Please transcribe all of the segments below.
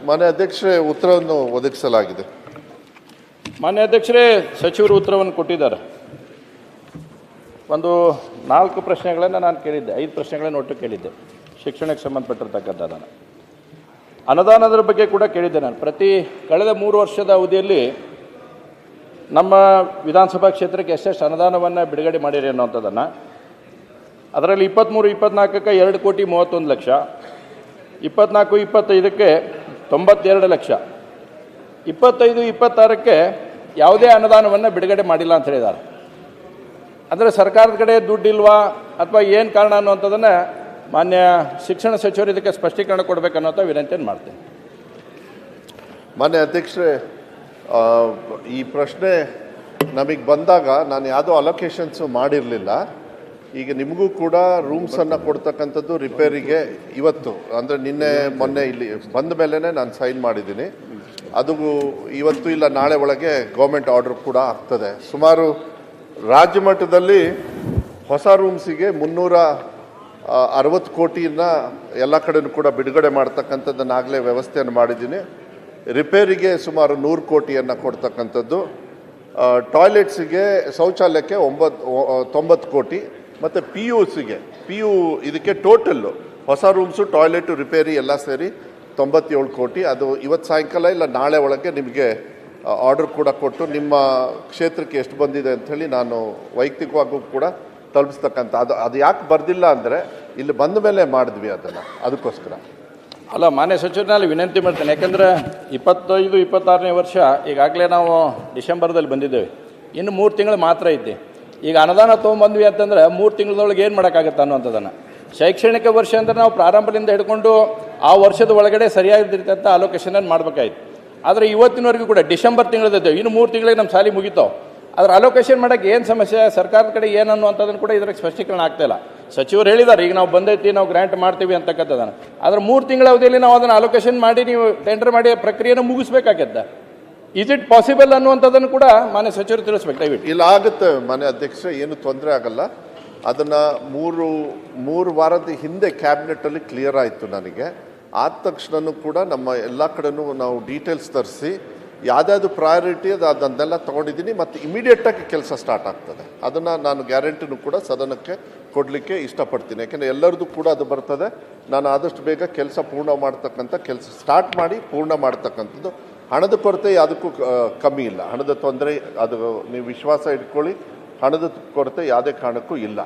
ಮಾನ್ಯ ಅಧ್ಯಕ್ಷರೇ, ಉತ್ತರವನ್ನು ಒದಗಿಸಲಾಗಿದೆ. ಮಾನ್ಯ ಅಧ್ಯಕ್ಷರೇ, ಸಚಿವರು ಉತ್ತರವನ್ನು ಕೊಟ್ಟಿದ್ದಾರೆ. ಒಂದು 4 ಪ್ರಶ್ನೆಗಳನ್ನು ನಾನು ಕೇಳಿದ್ದೆ, 5 ಪ್ರಶ್ನೆಗಳನ್ನು ಒಟ್ಟು ಕೇಳಿದ್ದೆ ಶಿಕ್ಷಣಕ್ಕೆ ಸಂಬಂಧಪಟ್ಟಿರ್ತಕ್ಕಂಥದ್ದನ್ನು. ಅನುದಾನದ ಬಗ್ಗೆ ಕೂಡ ಕೇಳಿದ್ದೆ ನಾನು. ಕಳೆದ 3 ವರ್ಷದ ಅವಧಿಯಲ್ಲಿ ನಮ್ಮ ವಿಧಾನಸಭಾ ಕ್ಷೇತ್ರಕ್ಕೆ ಎಷ್ಟೆಷ್ಟು ಅನುದಾನವನ್ನು ಬಿಡುಗಡೆ ಮಾಡಿರಿ ಅನ್ನೋಂಥದ್ದನ್ನು, ಅದರಲ್ಲಿ 23-24ಕ್ಕೆ 2,31 ಲಕ್ಷ, 24-25ಕ್ಕೆ 92 ಲಕ್ಷ, 25-26ಕ್ಕೆ ಯಾವುದೇ ಅನುದಾನವನ್ನು ಬಿಡುಗಡೆ ಮಾಡಿಲ್ಲ ಅಂತ ಹೇಳಿದ್ದಾರೆ. ಅಂದರೆ ಸರ್ಕಾರದ ಕಡೆ ದುಡ್ಡಿಲ್ವಾ ಅಥವಾ ಏನು ಕಾರಣ ಅನ್ನುವಂಥದ್ದನ್ನು ಮಾನ್ಯ ಶಿಕ್ಷಣ ಸಚಿವರು ಇದಕ್ಕೆ ಸ್ಪಷ್ಟೀಕರಣ ಕೊಡಬೇಕನ್ನೋಂಥ ವಿನಂತಿಯನ್ನು ಮಾಡ್ತೇನೆ. ಮಾನ್ಯ ಅಧ್ಯಕ್ಷರೇ, ಈ ಪ್ರಶ್ನೆ ನಮಗೆ ಬಂದಾಗ ನಾನು ಯಾವುದೋ ಅಲೋಕೇಶನ್ಸು ಮಾಡಿರಲಿಲ್ಲ. ಈಗ ನಿಮಗೂ ಕೂಡ ರೂಮ್ಸನ್ನು ಕೊಡ್ತಕ್ಕಂಥದ್ದು ರಿಪೇರಿಗೆ ಇವತ್ತು, ಅಂದರೆ ನಿನ್ನೆ ಮೊನ್ನೆ ಇಲ್ಲಿ ಬಂದ ಮೇಲೇ ನಾನು ಸೈನ್ ಮಾಡಿದ್ದೀನಿ. ಅದು ಇವತ್ತು ಇಲ್ಲ ನಾಳೆ ಒಳಗೆ ಗೌರ್ಮೆಂಟ್ ಆರ್ಡರ್ ಕೂಡ ಆಗ್ತದೆ. ಸುಮಾರು ರಾಜ್ಯ ಮಟ್ಟದಲ್ಲಿ ಹೊಸ ರೂಮ್ಸಿಗೆ 360 ಕೋಟಿಯನ್ನು ಎಲ್ಲ ಕಡೆಯೂ ಕೂಡ ಬಿಡುಗಡೆ ಮಾಡ್ತಕ್ಕಂಥದ್ದನ್ನಾಗಲೇ ವ್ಯವಸ್ಥೆಯನ್ನು ಮಾಡಿದ್ದೀನಿ. ರಿಪೇರಿಗೆ ಸುಮಾರು 100 ಕೋಟಿಯನ್ನು ಕೊಡ್ತಕ್ಕಂಥದ್ದು, ಟಾಯ್ಲೆಟ್ಸಿಗೆ ಶೌಚಾಲಯಕ್ಕೆ 90 ಕೋಟಿ, ಮತ್ತು ಪಿ ಯು ಇದಕ್ಕೆ ಟೋಟಲ್ಲು ಹೊಸ ರೂಮ್ಸು ಟಾಯ್ಲೆಟು ರಿಪೇರಿ ಎಲ್ಲ ಸೇರಿ 97 ಕೋಟಿ. ಅದು ಇವತ್ತು ಸಾಯಂಕಾಲ ಇಲ್ಲ ನಾಳೆ ಒಳಗೆ ನಿಮಗೆ ಆರ್ಡರ್ ಕೂಡ ಕೊಟ್ಟು ನಿಮ್ಮ ಕ್ಷೇತ್ರಕ್ಕೆ ಎಷ್ಟು ಬಂದಿದೆ ಅಂಥೇಳಿ ನಾನು ವೈಯಕ್ತಿಕವಾಗೂ ಕೂಡ ತಲುಪಿಸ್ತಕ್ಕಂಥ. ಅದು ಯಾಕೆ ಬರ್ದಿಲ್ಲ ಅಂದರೆ ಇಲ್ಲಿ ಬಂದ ಮೇಲೆ ಮಾಡಿದ್ವಿ ಅದನ್ನು, ಅದಕ್ಕೋಸ್ಕರ. ಅಲ್ಲ, ಮಾನ್ಯ ಸಚಿವರಲ್ಲಿ ವಿನಂತಿ ಮಾಡ್ತೇನೆ. ಯಾಕೆಂದರೆ 25-26ನೇ ವರ್ಷ ಈಗಾಗಲೇ ನಾವು ಡಿಸೆಂಬರ್ದಲ್ಲಿ ಬಂದಿದ್ದೇವೆ, ಇನ್ನು 3 ತಿಂಗಳು ಮಾತ್ರ ಐತಿ. ಈಗ ಅನುದಾನ ತೊಗೊಂಬಂದ್ವಿ ಅಂತಂದ್ರೆ 3 ತಿಂಗಳದೊಳಗೆ ಏನು ಮಾಡೋಕ್ಕಾಗತ್ತೆ ಅನ್ನೋಂಥದ್ದನ್ನು. ಶೈಕ್ಷಣಿಕ ವರ್ಷ ಅಂದರೆ ನಾವು ಪ್ರಾರಂಭದಿಂದ ಹಿಡ್ಕೊಂಡು ಆ ವರ್ಷದ ಒಳಗಡೆ ಸರಿಯಾಗಿರ್ತಕ್ಕಂಥ ಅಲೋಕೇಶನನ್ನು ಮಾಡಬೇಕಾಯ್ತು. ಆದರೆ ಇವತ್ತಿನವರೆಗೂ ಕೂಡ ಡಿಸೆಂಬರ್ ತಿಂಗಳದಿದ್ದೇವೆ, ಇನ್ನು 3 ತಿಂಗಳಿಗೆ ನಮ್ಮ ಶಾಲೆ ಮುಗಿತಾವೆ. ಅದ್ರ ಅಲೋಕೇಶನ್ ಮಾಡೋಕ್ಕೆ ಏನು ಸಮಸ್ಯೆ, ಸರ್ಕಾರದ ಕಡೆ ಏನು ಅನ್ನುವಂಥದ್ದನ್ನು ಕೂಡ ಇದ್ರಾಗ ಸ್ಪಷ್ಟೀಕರಣ ಆಗ್ತಾಯಿಲ್ಲ. ಸಚಿವರು ಹೇಳಿದ್ದಾರೆ ಈಗ ನಾವು ಬಂದೈತಿ, ನಾವು ಗ್ರ್ಯಾಂಟ್ ಮಾಡ್ತೀವಿ ಅಂತಕ್ಕಂಥದ್ದನ್ನು. ಆದರೆ 3 ತಿಂಗಳ ಅವಧಿಯಲ್ಲಿ ನಾವು ಅದನ್ನು ಅಲೋಕೇಶನ್ ಮಾಡಿ ನೀವು ಟೆಂಡರ್ ಮಾಡಿ ಪ್ರಕ್ರಿಯೆನ ಮುಗಿಸ್ಬೇಕಾಗತ್ತೆ. ಇಸ್ ಇಟ್ ಪಾಸಿಬಲ್ ಅನ್ನುವಂಥದ್ದನ್ನು ಕೂಡ ಮಾನ್ಯ ಸಚಿವರು ತಿಳಿಸ್ಬೇಕು ದಯವಿಟ್ಟು. ಇಲ್ಲ, ಆಗುತ್ತೆ ಮಾನ್ಯ ಅಧ್ಯಕ್ಷರೇ, ಏನು ತೊಂದರೆ ಆಗಲ್ಲ. ಅದನ್ನು 3 ವಾರದ ಹಿಂದೆ ಕ್ಯಾಬಿನೆಟಲ್ಲಿ ಕ್ಲಿಯರ್ ಆಯಿತು ನನಗೆ. ಆದ ತಕ್ಷಣವೂ ಕೂಡ ನಮ್ಮ ಎಲ್ಲ ಕಡೆನೂ ನಾವು ಡೀಟೇಲ್ಸ್ ತರಿಸಿ ಯಾವುದ್ಯಾವುದು ಪ್ರಯಾರಿಟಿ ಅದನ್ನೆಲ್ಲ ತೊಗೊಂಡಿದ್ದೀನಿ, ಮತ್ತು ಇಮಿಡಿಯೇಟಾಗಿ ಕೆಲಸ ಸ್ಟಾರ್ಟ್ ಆಗ್ತದೆ. ಅದನ್ನು ನಾನು ಗ್ಯಾರಂಟಿನೂ ಕೂಡ ಸದನಕ್ಕೆ ಕೊಡಲಿಕ್ಕೆ ಇಷ್ಟಪಡ್ತೀನಿ. ಯಾಕೆಂದರೆ ಎಲ್ಲರದ್ದು ಕೂಡ ಅದು ಬರ್ತದೆ. ನಾನು ಆದಷ್ಟು ಬೇಗ ಕೆಲಸ ಪೂರ್ಣ ಮಾಡ್ತಕ್ಕಂಥ ಕೆಲಸ ಸ್ಟಾರ್ಟ್ ಮಾಡಿ ಪೂರ್ಣ ಮಾಡ್ತಕ್ಕಂಥದ್ದು. ಹಣದ ಕೊರತೆ ಯಾವುದಕ್ಕೂ ಕಮ್ಮಿ ಇಲ್ಲ, ಹಣದ ತೊಂದರೆ ಅದು ನೀವು ವಿಶ್ವಾಸ ಇಟ್ಕೊಳ್ಳಿ, ಹಣದ ಕೊರತೆ ಯಾವುದೇ ಕಾರಣಕ್ಕೂ ಇಲ್ಲ.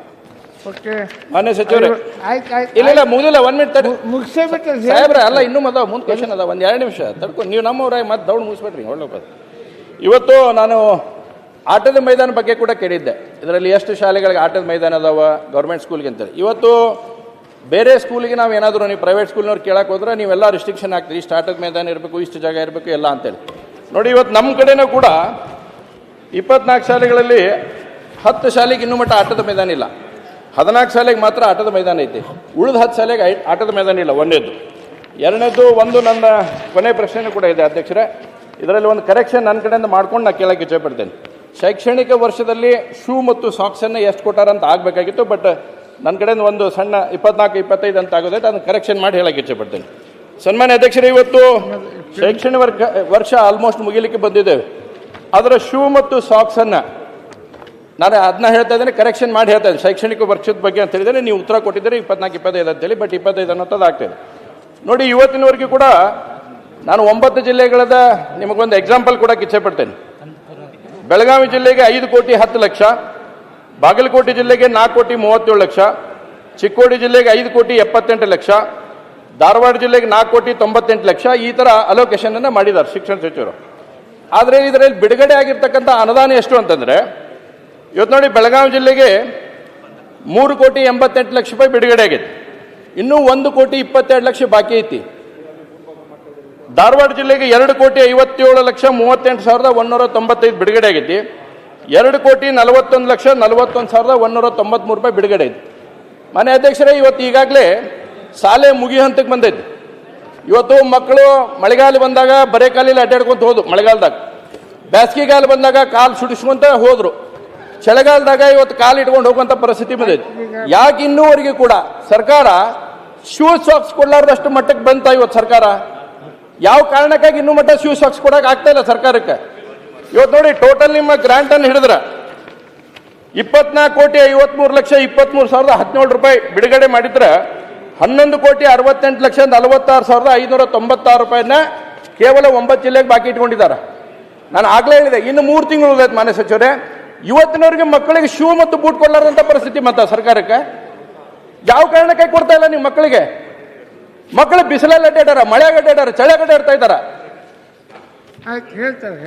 ಮಾನ್ಯ ಸಚಿವರು ಇಲ್ಲ ಮುಗಿದಿಲ್ಲ, 1 ಮಿನಿಟ್ ಮುಗಿಸ್ಬಿಟ್ಟು ಸಾಹೇಬ್ರೆ. ಅಲ್ಲ, ಇನ್ನೂ ಮುಂದೆ ಕ್ವಶನ್ ಅದ, 1-2 ನಿಮಿಷ ತಡ್ಕೊಂಡು ನೀವು ನಮ್ಮವ್ರಾಗಿ ಮತ್ತೆ ದೌಡ್ ಮುಗಿಸ್ಬಿಟ್ರಿ. ಒಳ್ಳೆ ಇವತ್ತು ನಾನು ಆಟದ ಮೈದಾನ ಬಗ್ಗೆ ಕೂಡ ಕೇಳಿದ್ದೆ. ಇದರಲ್ಲಿ ಎಷ್ಟು ಶಾಲೆಗಳಿಗೆ ಆಟದ ಮೈದಾನ ಅದಾವ ಗೌರ್ಮೆಂಟ್ ಸ್ಕೂಲ್ಗೆ ಅಂತೇಳಿ. ಇವತ್ತು ಬೇರೆ ಸ್ಕೂಲಿಗೆ ನಾವು ಏನಾದರೂ ನೀವು ಪ್ರೈವೇಟ್ ಸ್ಕೂಲ್ನವ್ರು ಕೇಳಕ್ಕೆ ಹೋದ್ರೆ ನೀವೆಲ್ಲ ರಿಸ್ಟ್ರಿಕ್ಷನ್ ಆಗ್ತೀರಿ, ಇಷ್ಟು ಆಟದ ಮೈದಾನ ಇರಬೇಕು, ಇಷ್ಟು ಜಾಗ ಇರಬೇಕು ಎಲ್ಲ ಅಂತೇಳಿ. ನೋಡಿ, ಇವತ್ತು ನಮ್ಮ ಕಡೆನೂ ಕೂಡ 24 ಶಾಲೆಗಳಲ್ಲಿ 10 ಶಾಲೆಗೆ ಇನ್ನೂ ಮಟ್ಟ ಆಟದ ಮೈದಾನ ಇಲ್ಲ. 14 ಶಾಲೆಗೆ ಮಾತ್ರ ಆಟದ ಮೈದಾನ ಐತಿ, ಉಳಿದ 10 ಶಾಲೆಗೆ ಆಟದ ಮೈದಾನ ಇಲ್ಲ. ಒಂದೇದು. ಎರಡನೇದು, ಒಂದು ನನ್ನ ಕೊನೆ ಪ್ರಶ್ನೆ ಕೂಡ ಇದೆ ಅಧ್ಯಕ್ಷರೇ. ಇದರಲ್ಲಿ ಒಂದು ಕರೆಕ್ಷನ್ ನನ್ನ ಕಡೆಯಿಂದ ಮಾಡ್ಕೊಂಡು ನಾನು ಕೇಳೋಕ್ಕೆ ಇಚ್ಛೆಪಡ್ತೇನೆ. ಶೈಕ್ಷಣಿಕ ವರ್ಷದಲ್ಲಿ ಶೂ ಮತ್ತು ಸಾಕ್ಸನ್ನು ಎಷ್ಟು ಕೊಟ್ಟಾರಂತ ಆಗಬೇಕಾಗಿತ್ತು, ಬಟ್ ನನ್ನ ಕಡೆಯಿಂದ ಒಂದು ಸಣ್ಣ 24-25 ಅಂತ ಆಗೋದೈತೆ, ಅದನ್ನು ಕರೆಕ್ಷನ್ ಮಾಡಿ ಹೇಳೋಕ್ಕೆ ಇಚ್ಛೆಪಡ್ತೇನೆ. ಸನ್ಮಾನ್ಯ ಅಧ್ಯಕ್ಷರೇ, ಇವತ್ತು ಶೈಕ್ಷಣಿಕ ವರ್ಷ ಆಲ್ಮೋಸ್ಟ್ ಮುಗಿಲಿಕ್ಕೆ ಬಂದಿದ್ದೇವೆ. ಅದರ ಶೂ ಮತ್ತು ಸಾಕ್ಸನ್ನು ನಾನು ಅದನ್ನ ಹೇಳ್ತಾ ಇದ್ದೇನೆ, ಕರೆಕ್ಷನ್ ಮಾಡಿ ಹೇಳ್ತಾ ಇದ್ದೀನಿ. ಶೈಕ್ಷಣಿಕ ವರ್ಷದ ಬಗ್ಗೆ ಅಂತ ಹೇಳಿದರೆ ನೀವು ಉತ್ತರ ಕೊಟ್ಟಿದ್ದೀರಿ 24-25 ಅಂತೇಳಿ, ಬಟ್ 25 ಅನ್ನೋದು ಆಗ್ತಾಯಿದೆ. ನೋಡಿ, ಇವತ್ತಿನವರೆಗೂ ಕೂಡ ನಾನು 9 ಜಿಲ್ಲೆಗಳದ ನಿಮಗೊಂದು ಎಕ್ಸಾಂಪಲ್ ಕೊಡೋಕ್ಕೆ ಇಚ್ಛೆಪಡ್ತೇನೆ. ಬೆಳಗಾವಿ ಜಿಲ್ಲೆಗೆ 5,10 ಲಕ್ಷ, ಬಾಗಲಕೋಟೆ ಜಿಲ್ಲೆಗೆ 4,37 ಲಕ್ಷ, ಚಿಕ್ಕೋಡಿ ಜಿಲ್ಲೆಗೆ 5,78 ಲಕ್ಷ, ಧಾರವಾಡ ಜಿಲ್ಲೆಗೆ 4,98 ಲಕ್ಷ. ಈ ಥರ ಅಲೋಕೇಶನನ್ನು ಮಾಡಿದ್ದಾರೆ ಶಿಕ್ಷಣ ಸಚಿವರು. ಆದರೆ ಇದರಲ್ಲಿ ಬಿಡುಗಡೆ ಆಗಿರ್ತಕ್ಕಂಥ ಅನುದಾನ ಎಷ್ಟು ಅಂತಂದರೆ, ಇವತ್ತು ನೋಡಿ, ಬೆಳಗಾವಿ ಜಿಲ್ಲೆಗೆ 3,88 ಲಕ್ಷ ರೂಪಾಯಿ ಬಿಡುಗಡೆ ಆಗಿದೆ, ಇನ್ನೂ 1,27 ಲಕ್ಷ ಬಾಕಿ ಐತಿ. ಧಾರವಾಡ ಜಿಲ್ಲೆಗೆ 2,57,38,195 ಬಿಡುಗಡೆ ಆಗೈತಿ. 2,41,41,193 ರೂಪಾಯಿ ಬಿಡುಗಡೆ ಐತಿ. ಮಾನ್ಯ ಅಧ್ಯಕ್ಷರೇ, ಇವತ್ತು ಈಗಾಗಲೇ ಶಾಲೆ ಮುಗಿ ಹಂತಕ್ಕೆ ಬಂದೈತಿ. ಇವತ್ತು ಮಕ್ಕಳು ಮಳೆಗಾಲ ಬಂದಾಗ ಬರೇ ಕಾಲಿಲ್ಲ ಅಡ್ಡಾಡ್ಕೊಂತ ಹೋದ್ರು, ಮಳೆಗಾಲದಾಗ. ಬೇಸಿಗೆಗಾಲ ಬಂದಾಗ ಕಾಲು ಸುಡಿಸ್ಕೊಂತ ಹೋದ್ರು, ಚಳಿಗಾಲದಾಗ ಇವತ್ತು ಕಾಲು ಇಟ್ಕೊಂಡು ಹೋಗುವಂಥ ಪರಿಸ್ಥಿತಿ ಬಂದೈತಿ. ಯಾಕೆ ಇನ್ನೂವರೆಗೂ ಕೂಡ ಸರ್ಕಾರ ಶೂ ಸಾಕ್ಸ್ ಕೊಡ್ಲಾರ್ದಷ್ಟು ಮಟ್ಟಕ್ಕೆ ಬಂತ ಇವತ್ತು ಸರ್ಕಾರ? ಯಾವ ಕಾರಣಕ್ಕಾಗಿ ಇನ್ನೂ ಮಟ್ಟ ಶೂ ಸಾಕ್ಸ್ ಕೊಡಕ್ಕೆ ಆಗ್ತಾ ಇಲ್ಲ ಸರ್ಕಾರಕ್ಕೆ. ಇವತ್ತು ನೋಡಿ ಟೋಟಲ್ ನಿಮ್ಮ ಗ್ರಾಂಟ್ ಅನ್ನು ಹಿಡಿದ್ರ 24,53,23,17 ರೂಪಾಯಿ ಬಿಡುಗಡೆ ಮಾಡಿದ್ರೆ 11,68,46,596 ರೂಪಾಯಿನ ಕೇವಲ 9 ಜಿಲ್ಲೆಗೆ ಬಾಕಿ ಇಟ್ಕೊಂಡಿದ್ದಾರೆ. ನಾನು ಆಗ್ಲೇ ಹೇಳಿದೆ ಇನ್ನು 3 ತಿಂಗಳು ಉಳಿದೈತೆ ಮಾನ್ಯ ಸಚಿವರೇ. ಇವತ್ತಿನವರೆಗೆ ಮಕ್ಕಳಿಗೆ ಶೂ ಮತ್ತು ಬೂಟ್ ಕೊಡಲಾರಂತ ಪರಿಸ್ಥಿತಿ ಮತ್ತ ಸರ್ಕಾರಕ್ಕೆ. ಯಾವ ಕಾರಣಕ್ಕೆ ಕೊಡ್ತಾ ಇಲ್ಲ ನೀವು ಮಕ್ಕಳಿಗೆ? ಮಕ್ಕಳು ಬಿಸಿಲಲ್ಲಿ ಅಡ್ಡಾಡ್ಯಾರ, ಮಳೆಯಾಗ ಅಡ್ಡಾಡ್ಯಾರ, ಚಳಿಯಾಗ ಅಡ್ಡಾಡ್ತಾ ಇದ್ದಾರ. ಹೇಳ್ತಾರೆ